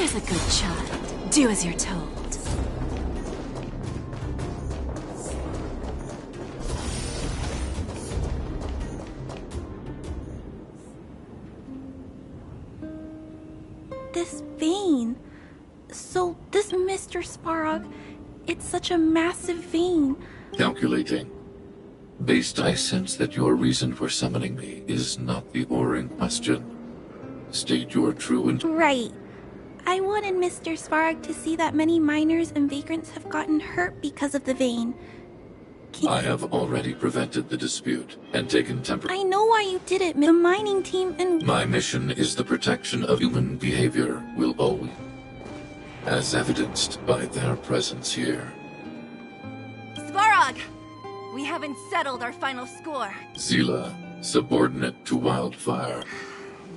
as a good child, do as you're told. This vein. So, this Mr. Sparrog, it's such a massive vein. Calculating. Based, I sense that your reason for summoning me is not the ore in question. State your true intent. Right. I wanted Mr. Sparrog to see that many miners and vagrants have gotten hurt because of the vein. I have already prevented the dispute and taken temporary. I know why you did it. The mining team and... My mission is the protection of human behavior will always, as evidenced by their presence here. Sparrog! We haven't settled our final score. Zila, subordinate to Wildfire.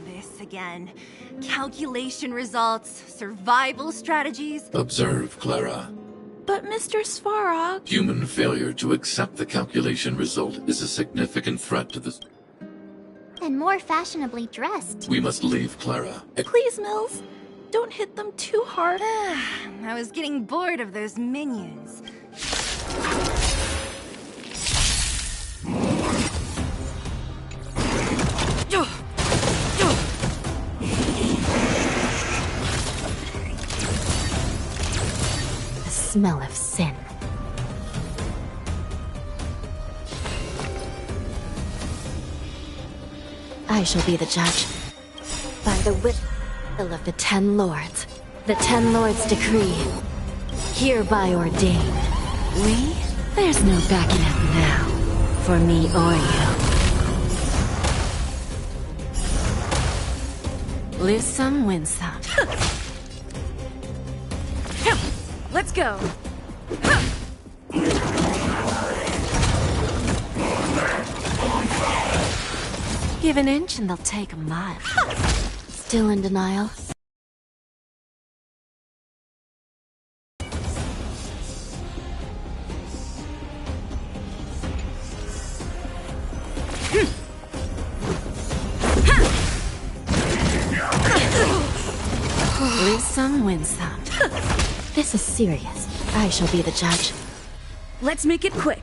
This again. Calculation results, survival strategies. Observe, Clara. But Mr. Sparrog... Human failure to accept the calculation result is a significant threat to the... And more fashionably dressed. We must leave, Clara. Please, Mills. Don't hit them too hard. I was getting bored of those minions. The smell of sin. I shall be the judge. By the will of the 10 Lords. The 10 Lords decree. Hereby ordained. We? There's no backing out now. For me or you. Lose some, win some. Let's go! Give an inch and they'll take a mile. Still in denial? Lose some, win some. This is serious. I shall be the judge. Let's make it quick.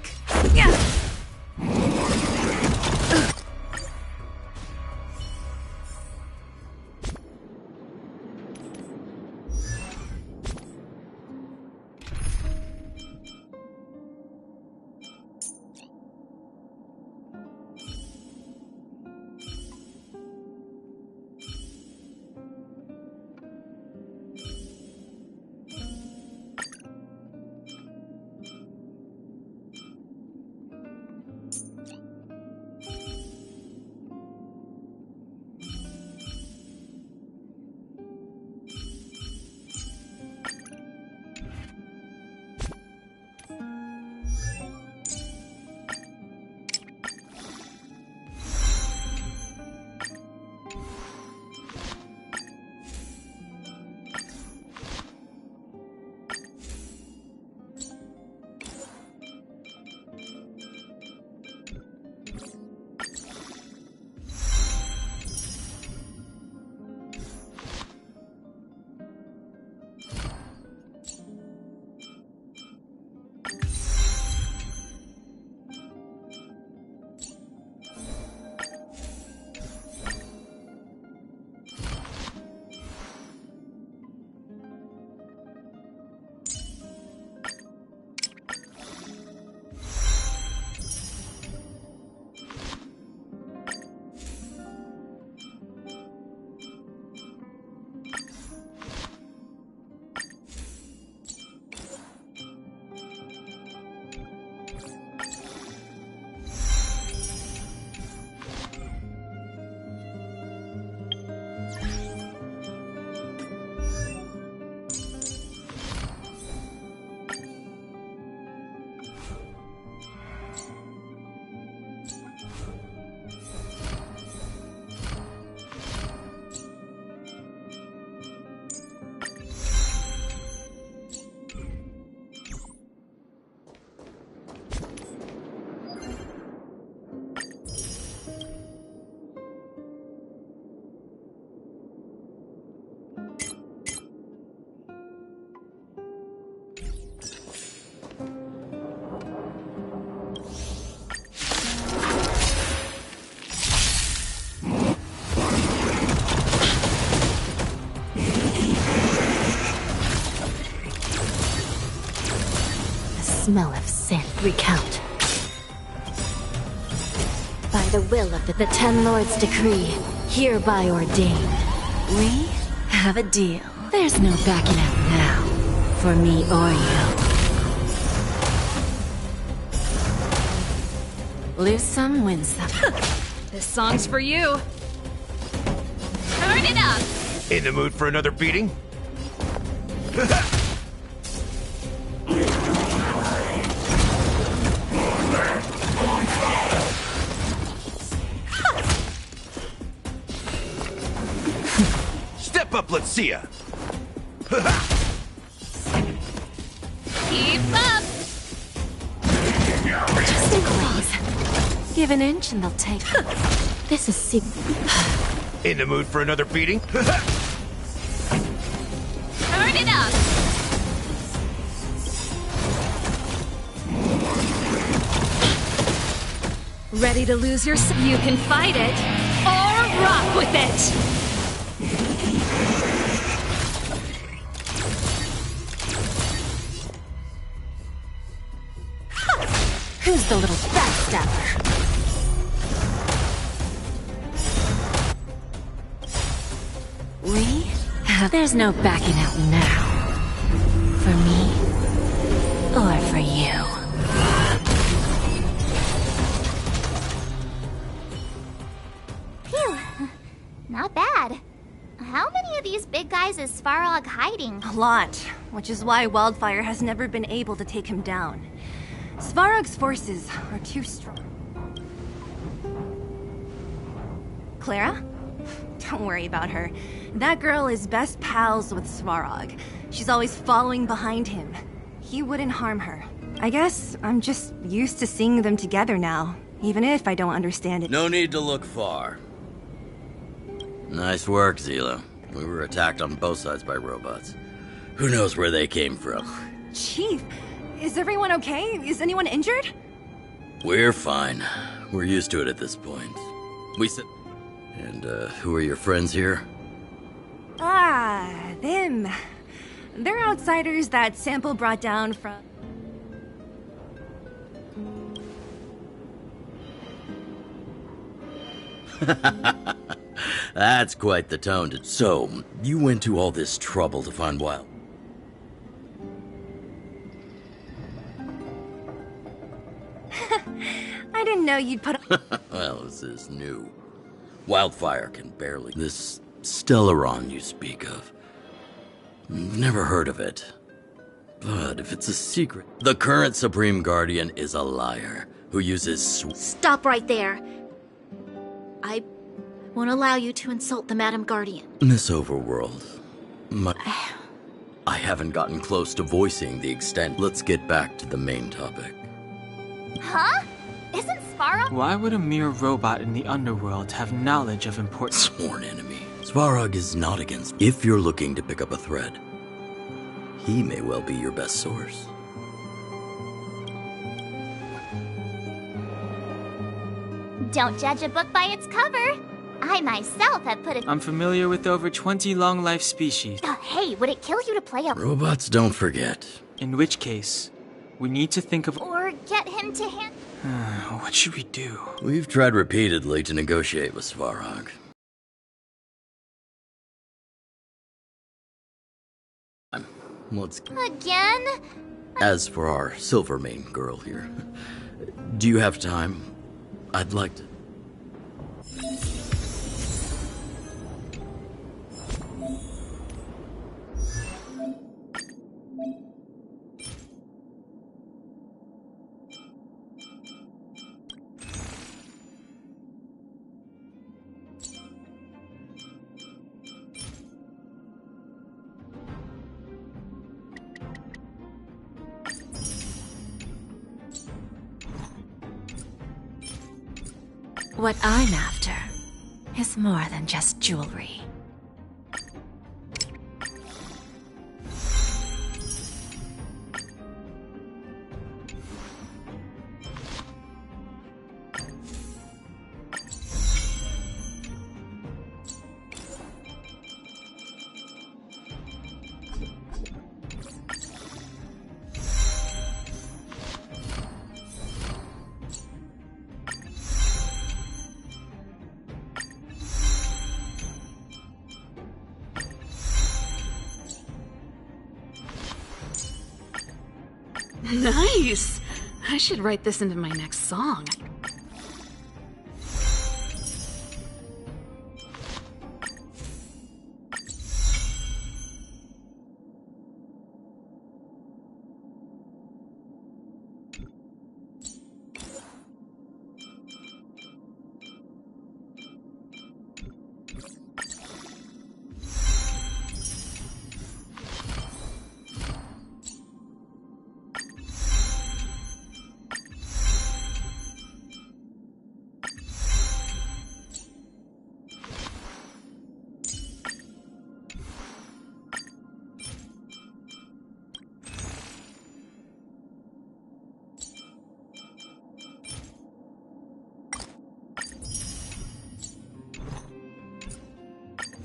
smell of sin. Recount. By the will of the Ten Lords' decree, hereby ordained, we have a deal. There's no backing out now, for me or you. Lose some, win some. This song's for you. Turn it up! In the mood for another beating? Step up, let's see ya! Keep up! Just in case. Give an inch and they'll take. This is In the mood for another beating? Turn it up! Ready to lose your You can fight it, or rock with it! Who's the little backstabber? We have. There's no backing out now. For me, or for you. Phew. Not bad. How many of these big guys is Svarog hiding? A lot, which is why Wildfire has never been able to take him down. Svarog's forces are too strong. Clara? Don't worry about her. That girl is best pals with Svarog. She's always following behind him. He wouldn't harm her. I guess I'm just used to seeing them together now, even if I don't understand it. No need to look far. Nice work, Zila. We were attacked on both sides by robots. Who knows where they came from? Chief, is everyone okay? Is anyone injured? We're fine. We're used to it at this point. And, who are your friends here? Ah, them. They're outsiders that Sample brought down from... That's quite the tone to... So, you went to all this trouble to find Wild. I didn't know you'd put... Well, this is new. Wildfire can barely... This Stellaron you speak of. Never heard of it. But if it's a secret... The current Supreme Guardian is a liar who uses... Stop right there. I won't allow you to insult the Madam Guardian. Miss Overworld. I haven't gotten close to voicing the extent. Let's get back to the main topic. Huh? Isn't Svarog? Why would a mere robot in the underworld have knowledge of important... Sworn enemy. Svarog is not against... If you're looking to pick up a thread, he may well be your best source. Don't judge a book by its cover. I myself have put a... I'm familiar with over 20 long-life species. Hey, would it kill you to play a... Robots don't forget. In which case, we need to think of... Or get him to hand... What should we do? We've tried repeatedly to negotiate with Svarog. Let's... Again? As for our Silvermane girl here, do you have time? I'd like to... What I'm after is more than just jewelry. Nice! I should write this into my next song.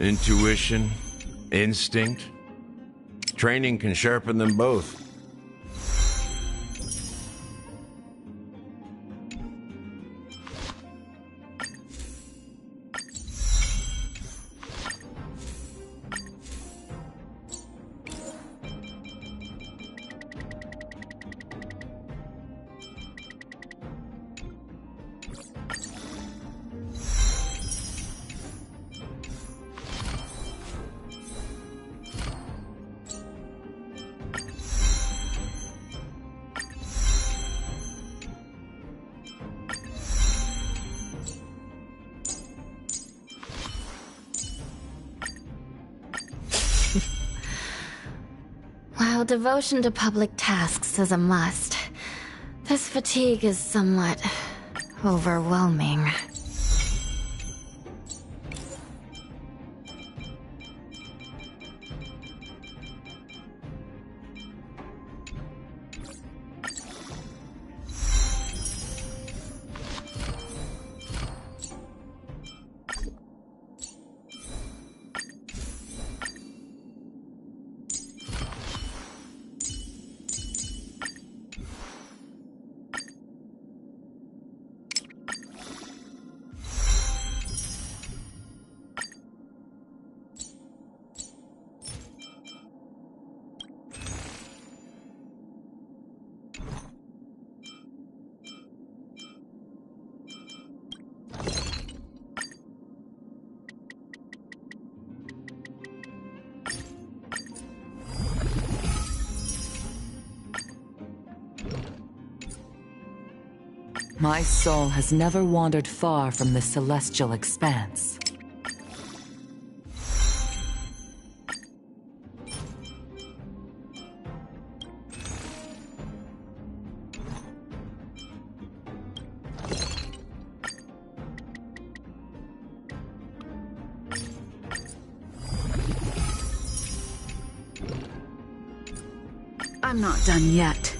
Intuition, instinct. Training can sharpen them both. While devotion to public tasks is a must, this fatigue is somewhat overwhelming. My soul has never wandered far from the celestial expanse. I'm not done yet.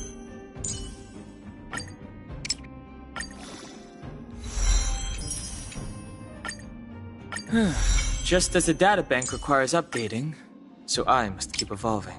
Just as the databank requires updating, so I must keep evolving.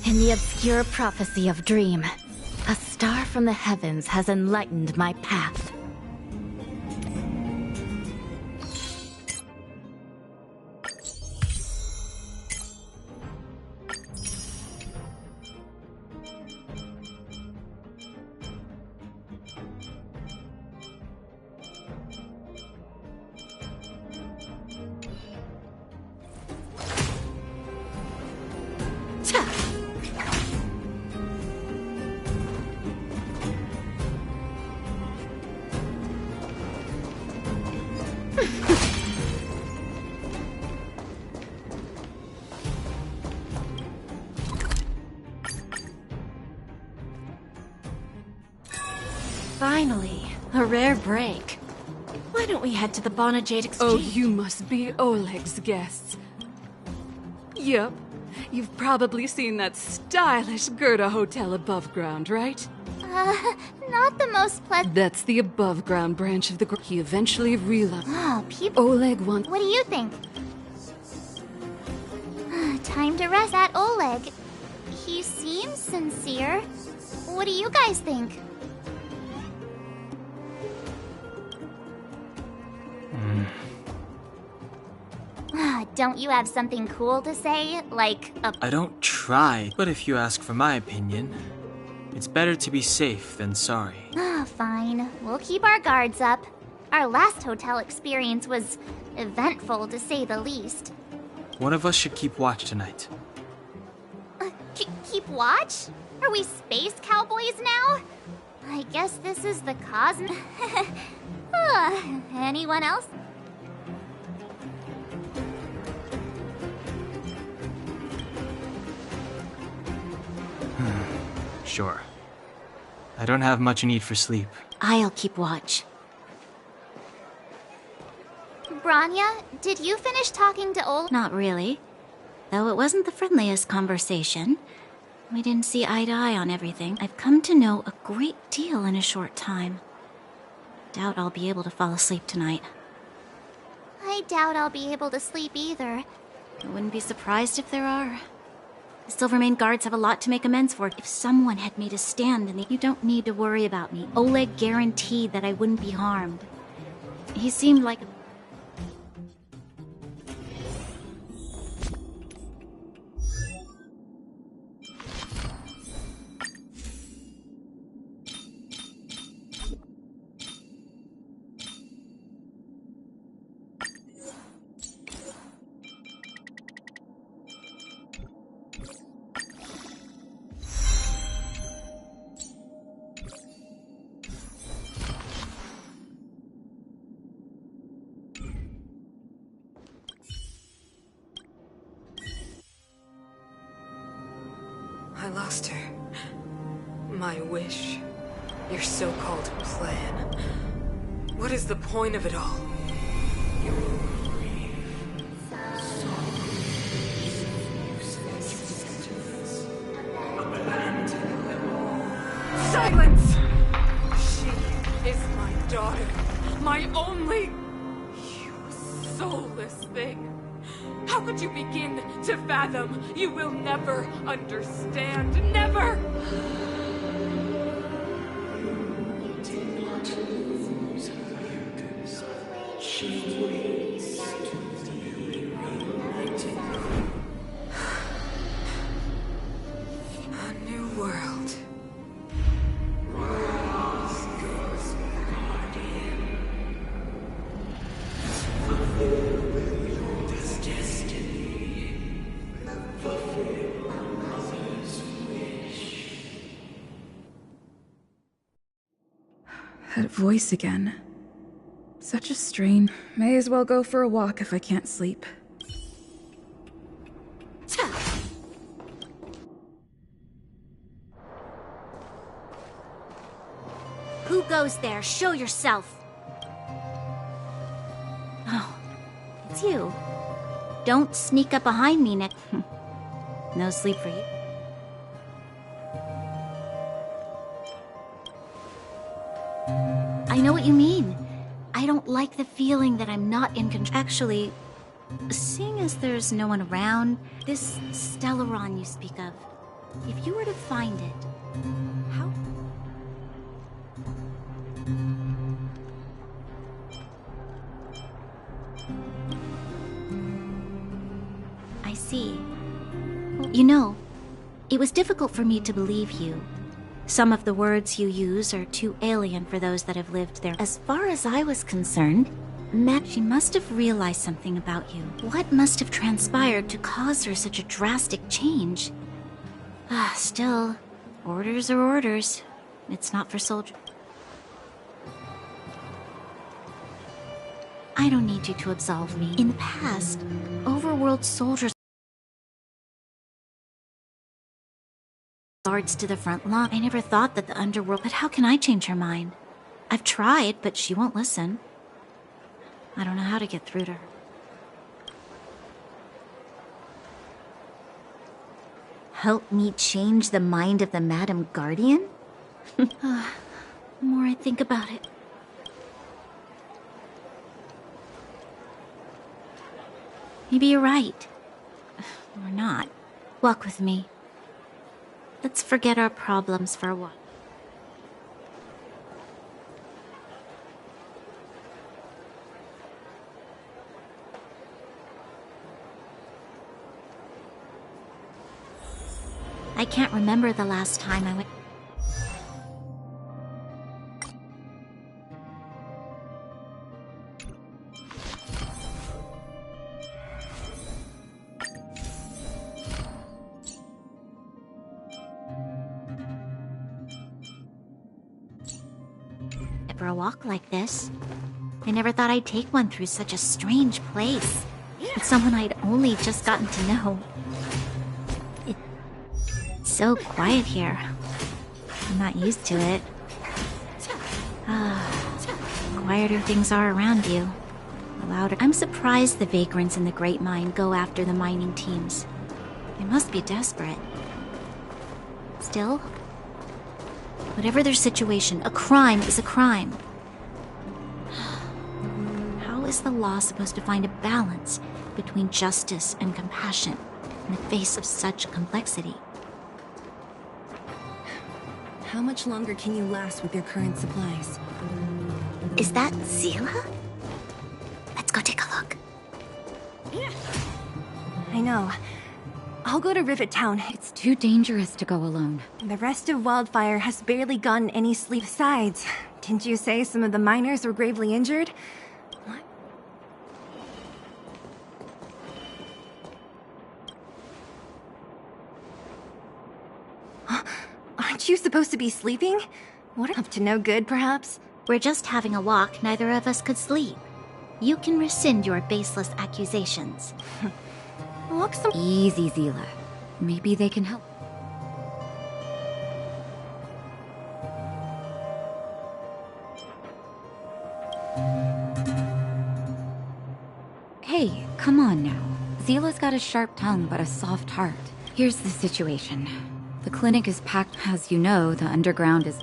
In the obscure prophecy of Dream, a star from the heavens has enlightened my path. Finally, a rare break. Why don't we head to the Bonajade Exchange? Oh, you must be Oleg's guests. Yup. You've probably seen that stylish Gerda hotel above ground, right? Not the most pleasant. That's the above ground branch of the group. He eventually realized. Oh, people. Oleg wants. What do you think? Time to rest at Oleg. He seems sincere. What do you guys think? Don't you have something cool to say? Like a... I don't try, but if you ask for my opinion, it's better to be safe than sorry. Fine. We'll keep our guards up. Our last hotel experience was eventful, to say the least. One of us should keep watch tonight. Keep watch? Are we space cowboys now? I guess this is the cosmic... Anyone else? Sure. I don't have much need for sleep. I'll keep watch. Branya, did you finish talking to Oleg? Not really. Though it wasn't the friendliest conversation. We didn't see eye to eye on everything. I've come to know a great deal in a short time. Doubt I'll be able to fall asleep tonight. I doubt I'll be able to sleep either. I wouldn't be surprised if there are. The Silvermane guards have a lot to make amends for. If someone had made a stand and you don't need to worry about me. Oleg guaranteed that I wouldn't be harmed. He seemed like... I lost her. My wish. Your so-called plan. What is the point of it all? Silence! She is my daughter. My only... You soulless thing. How could you begin to fathom? You will never understand. Never! A new world. That voice again. Such a strain. May as well go for a walk if I can't sleep. Who goes there? Show yourself! Oh, it's you. Don't sneak up behind me, Nick. No sleep for you. I know what you mean. I don't like the feeling that I'm not in control. Actually, seeing as there's no one around, this Stellaron you speak of, if you were to find it, how... I see. You know, it was difficult for me to believe you. Some of the words you use are too alien for those that have lived there. As far as I was concerned, she must have realized something about you. What must have transpired to cause her such a drastic change? Still, orders are orders. It's not for soldiers. I don't need you to absolve me. In the past, overworld soldiers guards to the front line. I never thought that the underworld... But how can I change her mind? I've tried, but she won't listen. I don't know how to get through to her. Help me change the mind of the Madam Guardian? The more I think about it. Maybe you're right. Or not. Walk with me. Let's forget our problems for a while. I can't remember the last time I went... for a walk like this. I never thought I'd take one through such a strange place. With someone I'd only just gotten to know. It's so quiet here. I'm not used to it. The quieter things are around you, the louder. I'm surprised the vagrants in the Great Mine go after the mining teams. They must be desperate. Still, whatever their situation, a crime is a crime. How is the law supposed to find a balance between justice and compassion in the face of such complexity? How much longer can you last with your current supplies? Is that Zila? Let's go take a look. I know. I'll go to Rivet Town. It's too dangerous to go alone. The rest of Wildfire has barely gotten any sleep. Besides, didn't you say some of the miners were gravely injured? What? Aren't you supposed to be sleeping? What, up to no good, perhaps? We're just having a walk. Neither of us could sleep. You can rescind your baseless accusations. Look some... Easy, Zila. Maybe they can help. Hey, come on now. Zila's got a sharp tongue but a soft heart. Here's the situation. The clinic is packed. As you know, the underground is...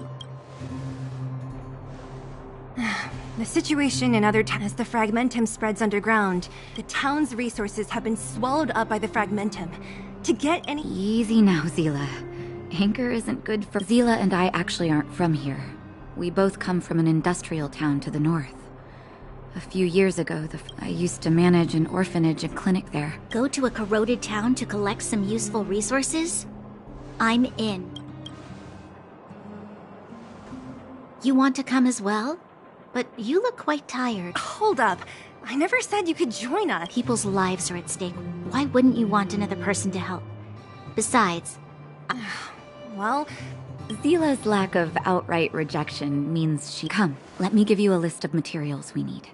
The situation in other towns, as the Fragmentum spreads underground, the town's resources have been swallowed up by the Fragmentum. To get any... Easy now, Zila. Anchor isn't good for... Zila and I actually aren't from here. We both come from an industrial town to the north. A few years ago, I used to manage an orphanage and clinic there. Go to a corroded town to collect some useful resources? I'm in. You want to come as well? But you look quite tired. Hold up. I never said you could join us. People's lives are at stake. Why wouldn't you want another person to help? Besides... Well... Zila's lack of outright rejection means she... Come, let me give you a list of materials we need.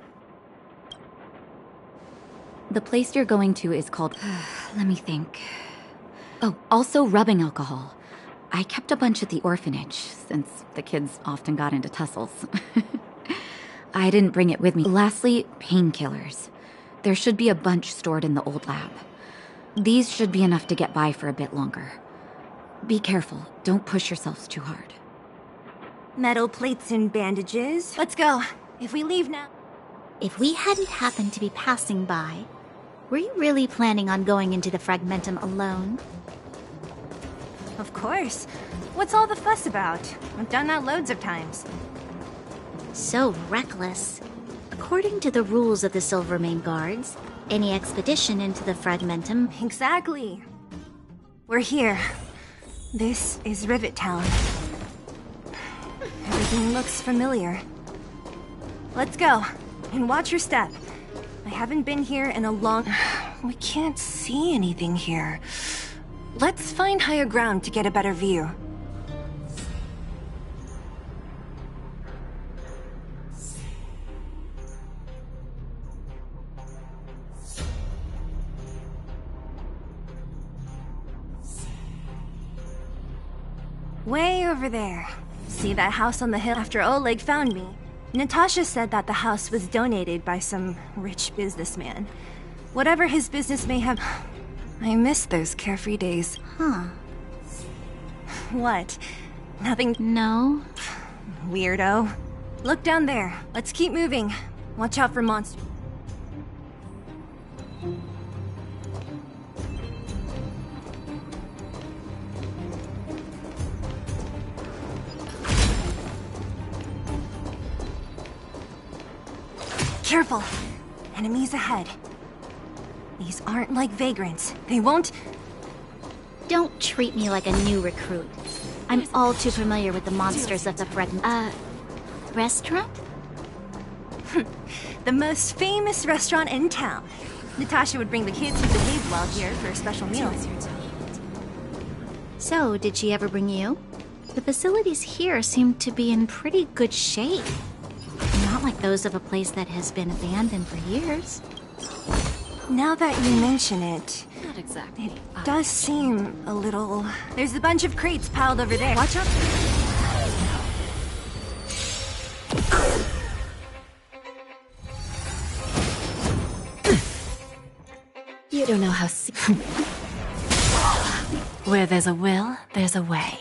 The place you're going to is called... let me think... Oh, also rubbing alcohol. I kept a bunch at the orphanage, since the kids often got into tussles. I didn't bring it with me. Lastly, painkillers. There should be a bunch stored in the old lab. These should be enough to get by for a bit longer. Be careful. Don't push yourselves too hard. Metal plates and bandages. Let's go. If we leave now... If we hadn't happened to be passing by, were you really planning on going into the Fragmentum alone? Of course. What's all the fuss about? I've done that loads of times. So reckless. According to the rules of the Silvermane Guards, any expedition into the Fragmentum... Exactly. We're here. This is Rivet Town. Everything looks familiar. Let's go. And watch your step. I haven't been here in a long... We can't see anything here. Let's find higher ground to get a better view. Way over there. See that house on the hill? After Oleg found me, Natasha said that the house was donated by some rich businessman. Whatever his business may have... I miss those carefree days. Huh. What? Nothing? No. Weirdo. Look down there. Let's keep moving. Watch out for monsters. Careful! Enemies ahead. These aren't like vagrants. They won't... Don't treat me like a new recruit. I'm all too familiar with the monsters of the restaurant? The most famous restaurant in town. Natasha would bring the kids who behaved well here for a special meal. So, did she ever bring you? The facilities here seem to be in pretty good shape. Not like those of a place that has been abandoned for years. Now that you mention it, Not exactly. it does seem a little... There's a bunch of crates piled over there. Watch out. You don't know how... Where there's a will, there's a way.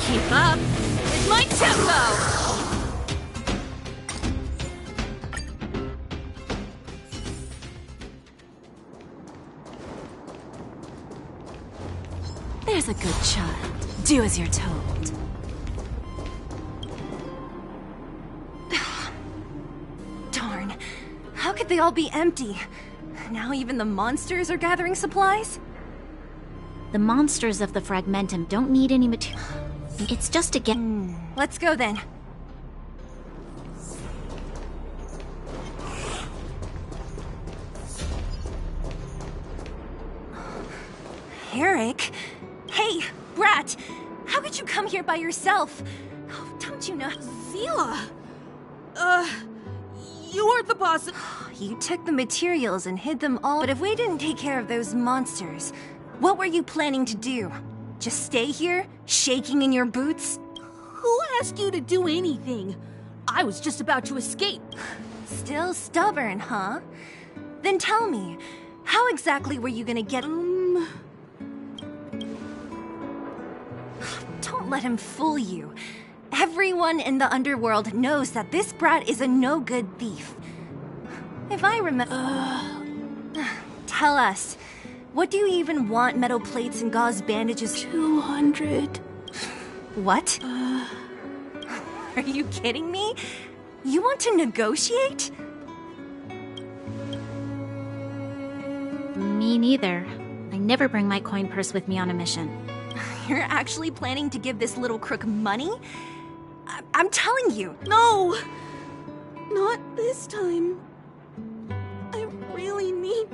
Keep up with my tempo! There's a good child. Do as you're told. Darn. How could they all be empty? Now even the monsters are gathering supplies? The monsters of the Fragmentum don't need any material. It's just to get... Let's go then. Eric? Hey, Brat! How could you come here by yourself? Oh, don't you know... Zila! You weren't the boss of... You took the materials and hid them all, but if we didn't take care of those monsters, what were you planning to do? Just stay here, shaking in your boots? Who asked you to do anything? I was just about to escape. Still stubborn, huh? Then tell me, how exactly were you gonna get... Don't let him fool you. Everyone in the underworld knows that this brat is a no-good thief. If I remember... Tell us, what do you even want metal plates and gauze bandages? 200. What? Are you kidding me? You want to negotiate? Me neither. I never bring my coin purse with me on a mission. You're actually planning to give this little crook money? I'm telling you. No! Not this time. I really need...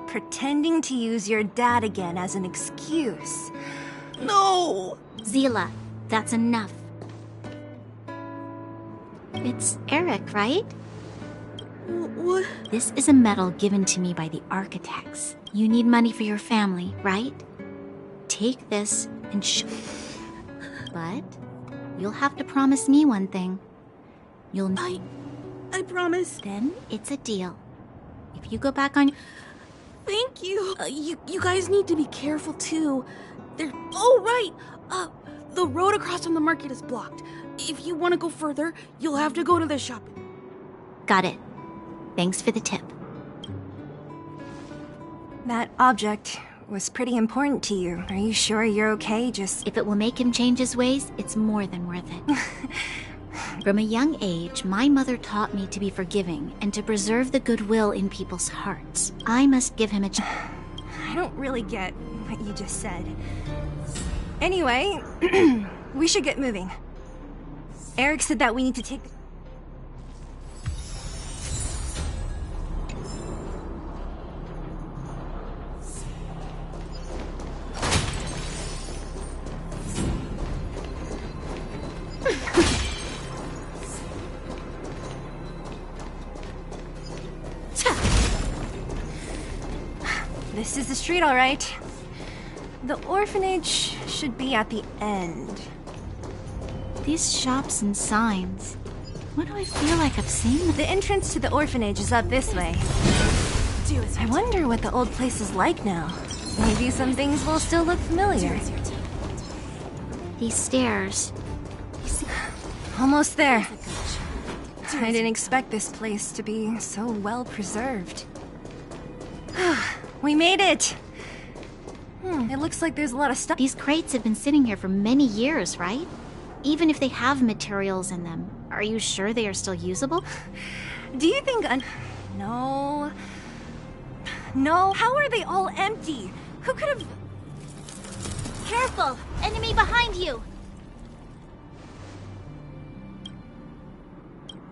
Pretending to use your dad again as an excuse. No! Zila, that's enough. It's Eric, right? What? This is a medal given to me by the architects. You need money for your family, right? Take this and But you'll have to promise me one thing. You'll... I promise. Then it's a deal. If you go back on... Thank you. You guys need to be careful too. Oh, right! The road across from the market is blocked. If you want to go further, you'll have to go to the shop. Got it. Thanks for the tip. That object was pretty important to you. Are you sure you're okay? Just... If it will make him change his ways, it's more than worth it. From a young age, my mother taught me to be forgiving and to preserve the goodwill in people's hearts. I must give him a chance. I don't really get what you just said. Anyway, we should get moving. Eric said that we need to take... This is the street, all right. The orphanage should be at the end. These shops and signs. What do I feel like I've seen? The entrance to the orphanage is up this way. I wonder what the old place is like now. Maybe some things will still look familiar. These stairs. Almost there. I didn't expect this place to be so well preserved. We made it! It looks like there's a lot of stuff. These crates have been sitting here for many years, right? Even if they have materials in them, are you sure they are still usable? Do you think No. No, how are they all empty? Who could have... Careful! Enemy behind you!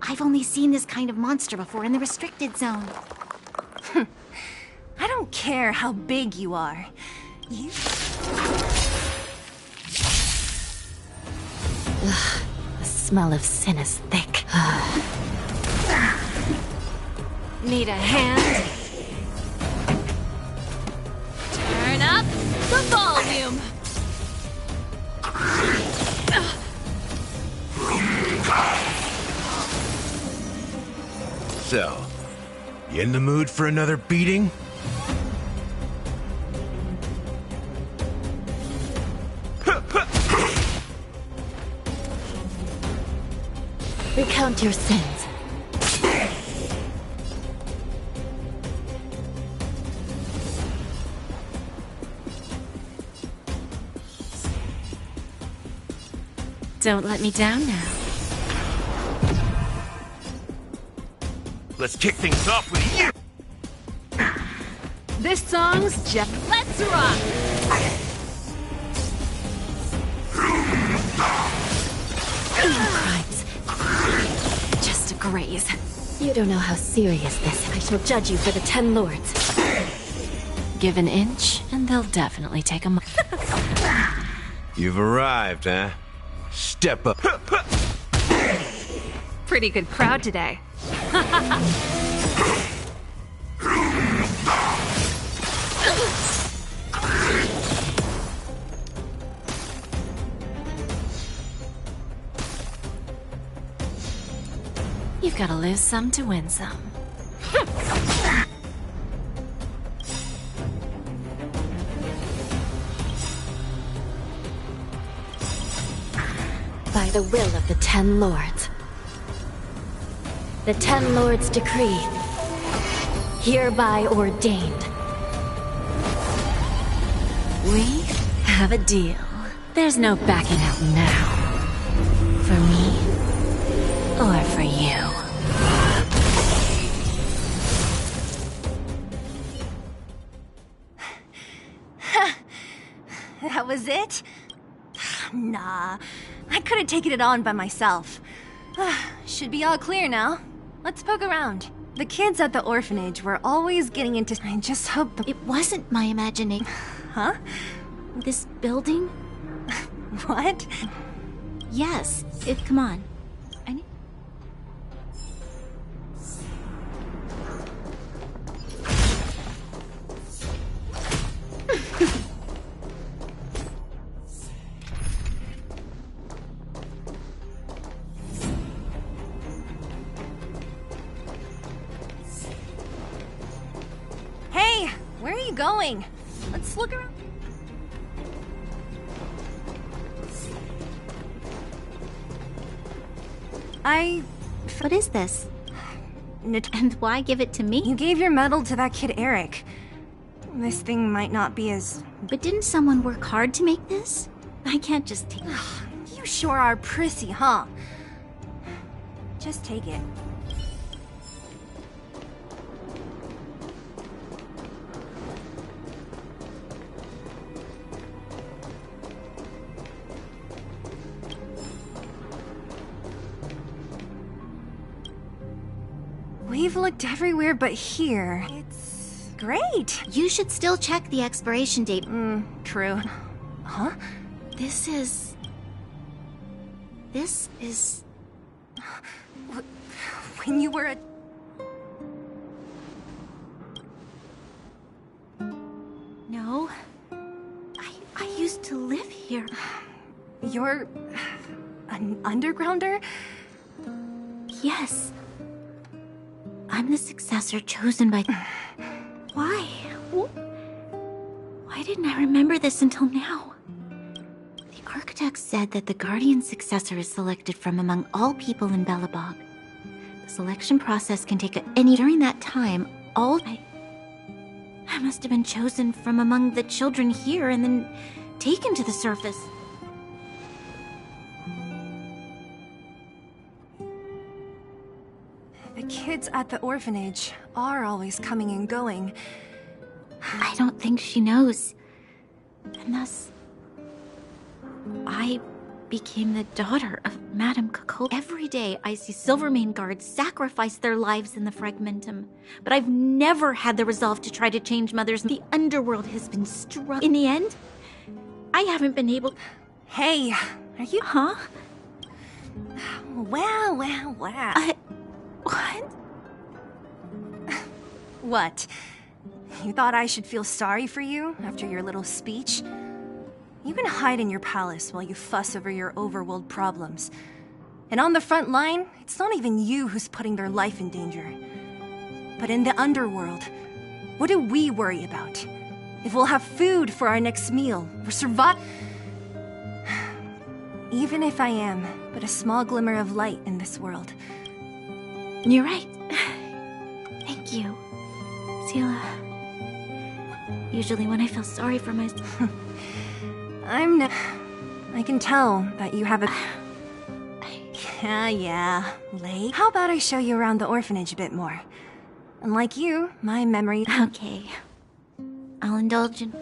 I've only seen this kind of monster before in the restricted zone. I don't care how big you are. You... Ugh, the smell of sin is thick. Need a hand? Turn up the volume. So, you in the mood for another beating? Recount your sins. Don't let me down now. Let's kick things off with you! This song's just... Let's rock! Crimes. Just a graze. You don't know how serious this is. I shall judge you for the 10 lords. Give an inch, and they'll definitely take a You've arrived, huh? Step up. Pretty good crowd today. You've got to lose some to win some. By the will of the 10 lords. The 10 lords decree. Hereby ordained. We have a deal. There's no backing out now. For me, or for you. That was it? Nah, I could have taken it on by myself. Should be all clear now. Let's poke around. The kids at the orphanage were always getting into... I just hope the... It wasn't my imagining. Huh? This building? What? Yes. Come on. I need... Hey, where are you going? Let's look around. What is this? And why give it to me? You gave your medal to that kid Eric. This thing might not be as... But didn't someone work hard to make this? I can't just take... You sure are prissy, huh? Just take it. We've looked everywhere but here. It's great. You should still check the expiration date. True. Huh? This is... When you were a... No. I used to live here. You're... an undergrounder? Yes. I'm the successor chosen by... Why? Why didn't I remember this until now? The architect said that the Guardian successor is selected from among all people in Belobog. The selection process can take any... During that time, I must have been chosen from among the children here and then taken to the surface. The kids at the orphanage are always coming and going. I don't think she knows. And thus, I became the daughter of Madame Coco. Every day I see Silvermane guards sacrifice their lives in the Fragmentum. But I've never had the resolve to try to change mothers. The underworld has been struck. In the end, I haven't been able... Hey, are you... Huh? Wow. What? What? You thought I should feel sorry for you after your little speech? You can hide in your palace while you fuss over your overworld problems. And on the front line, it's not even you who's putting their life in danger. But in the underworld, what do we worry about? If we'll have food for our next meal, or survive... Even if I am but a small glimmer of light in this world. You're right. Thank you, Sela. Usually when I feel sorry for myself... I can tell that you have a... Yeah, late. How about I show you around the orphanage a bit more? Unlike you, my memory... Okay. I'll indulge in...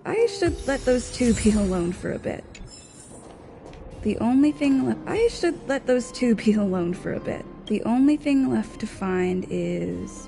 I should let those two be alone for a bit. The only thing left... I should let those two be alone for a bit. The only thing left to find is...